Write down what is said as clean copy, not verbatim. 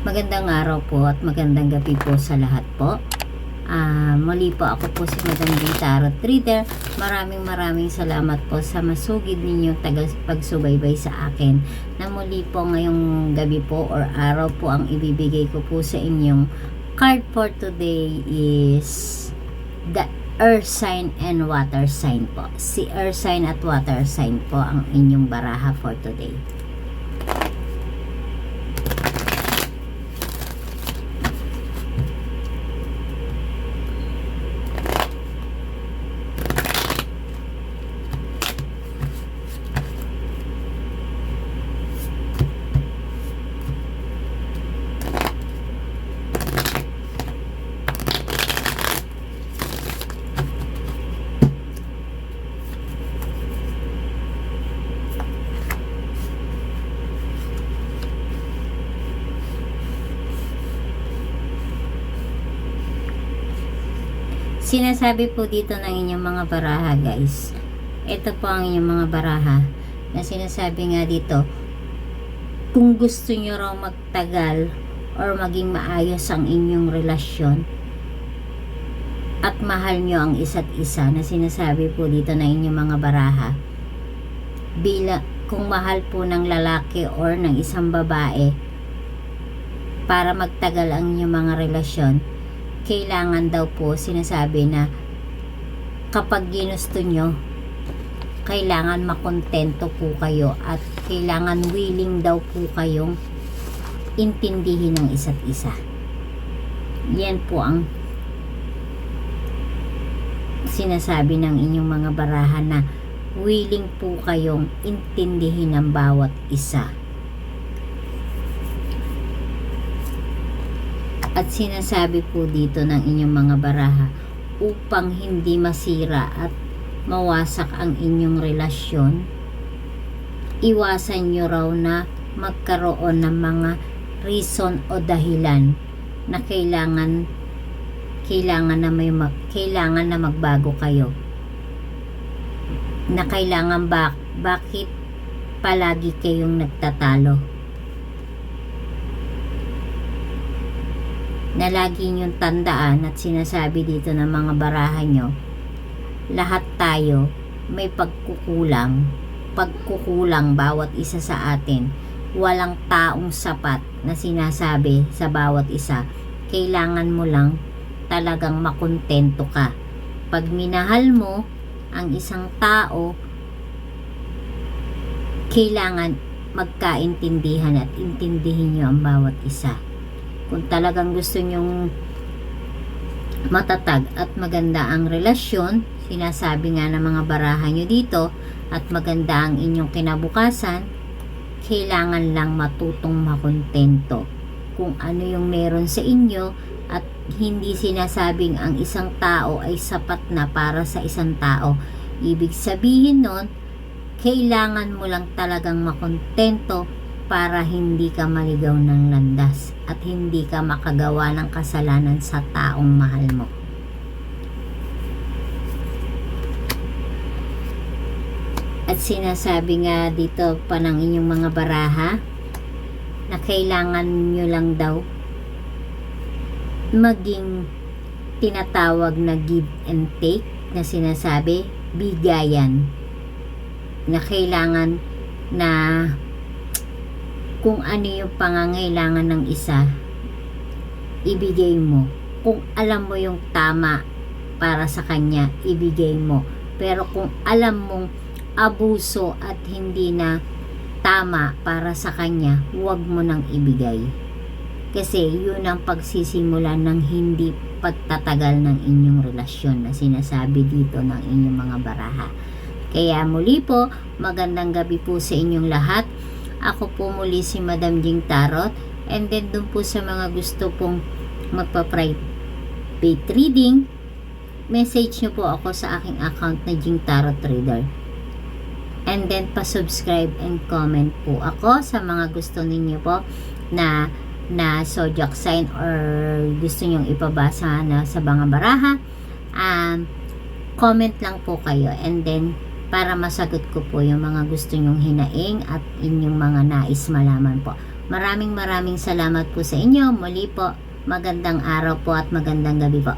Magandang araw po at magandang gabi po sa lahat po. Muli po ako po si Madam J Tarot Reader. Maraming salamat po sa masugid ninyong tagapagsubaybay sa akin. Na muli po ngayong gabi po or araw po ang ibibigay ko po sa inyong card for today is the Earth sign and water sign po. Si Earth sign at water sign po ang inyong baraha for today. Sinasabi po dito ng inyong mga baraha, guys. Ito po ang inyong mga baraha na sinasabi nga dito, kung gusto nyo raw magtagal or maging maayos ang inyong relasyon at mahal nyo ang isa't isa, na sinasabi po dito ng inyong mga baraha, kung mahal po ng lalaki or ng isang babae, para magtagal ang inyong mga relasyon, kailangan daw po sinasabi na kapag ginusto nyo, kailangan makontento po kayo at kailangan willing daw po kayong intindihin ng isa't isa. Yan po ang sinasabi ng inyong mga baraha, na willing po kayong intindihin ng bawat isa. At sinasabi po dito ng inyong mga baraha, upang hindi masira at mawasak ang inyong relasyon, iwasan nyo raw na magkaroon ng mga reason o dahilan na kailangan na magbago kayo, na kailangan bakit palagi kayong nagtatalo, na lagi nyong tandaan. At sinasabi dito ng mga baraha nyo, lahat tayo may pagkukulang bawat isa sa atin. Walang taong sapat na sinasabi sa bawat isa. Kailangan mo lang talagang makontento ka. Pag minahal mo ang isang tao, kailangan magkaintindihan at intindihin nyo ang bawat isa. Kung talagang gusto nyong matatag at maganda ang relasyon, sinasabi nga ng mga baraha nyo dito, at maganda ang inyong kinabukasan, kailangan lang matutong makontento kung ano yung meron sa inyo, at hindi sinasabing ang isang tao ay sapat na para sa isang tao. Ibig sabihin nun, kailangan mo lang talagang makontento para hindi ka maligaw ng landas at hindi ka makagawa ng kasalanan sa taong mahal mo. At sinasabi nga dito pa ng inyong mga baraha na kailangan nyo lang daw maging tinatawag na give and take, na sinasabi bigayan, na kailangan na kung ano yung pangangailangan ng isa, ibigay mo. Kung alam mo yung tama para sa kanya, ibigay mo. Pero kung alam mong abuso at hindi na tama para sa kanya, huwag mo nang ibigay. Kasi yun ang pagsisimula ng hindi pagtatagal ng inyong relasyon, na sinasabi dito ng inyong mga baraha. Kaya muli po, magandang gabi po sa inyong lahat. Ako po muli si Madam Jing Tarot, and then dun po sa mga gusto pong magpa-private reading, message nyo po ako sa aking account na Jing Tarot Reader. And then pa-subscribe and comment po ako sa mga gusto ninyo po na zodiac sign or gusto nyong ipabasa na sa mga baraha. Comment lang po kayo, and then para masagot ko po yung mga gusto nyong hinaing at inyong mga nais malaman po. Maraming salamat po sa inyo. Muli po, magandang araw po at magandang gabi po.